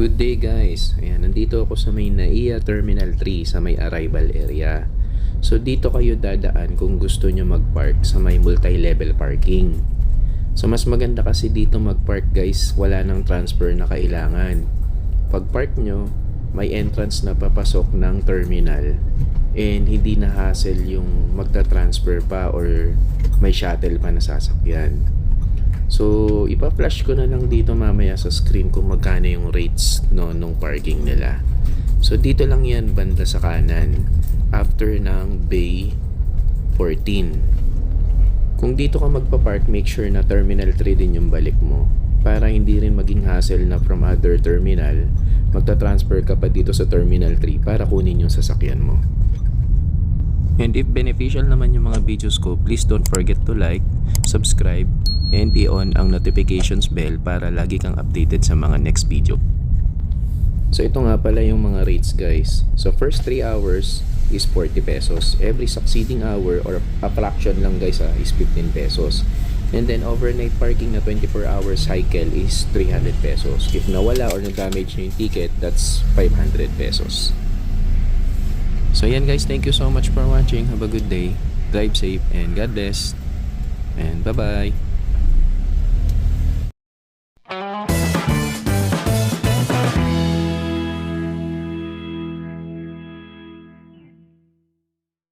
Good day guys. Ayan, nandito ako sa may NAIA Terminal 3 sa may arrival area. So dito kayo dadaan kung gusto nyo mag-park sa may multi-level parking. So mas maganda kasi dito mag-park guys, wala nang transfer na kailangan. Pag park nyo, may entrance na papasok ng terminal and hindi na hassle yung magta-transfer pa or may shuttle pa na sasakyan. So, ipa-flash ko na lang dito mamaya sa screen kung magkano yung rates nung parking nila. So, dito lang yan banda sa kanan after ng Bay 14. Kung dito ka magpa-park, make sure na Terminal 3 din yung balik mo para hindi rin maging hassle na from other terminal magta-transfer ka pa dito sa Terminal 3 para kunin yung sasakyan mo. And if beneficial naman yung mga videos ko, please don't forget to like, subscribe, and i-on ang notifications bell para lagi kang updated sa mga next video. So ito nga pala yung mga rates guys. So first 3 hours is 40 pesos. Every succeeding hour or a fraction lang guys is 15 pesos. And then overnight parking na 24 hours cycle is 300 pesos. If nawala or na-damage na yung ticket, that's 500 pesos. So yan guys, thank you so much for watching. Have a good day. Drive safe and God bless. And bye-bye.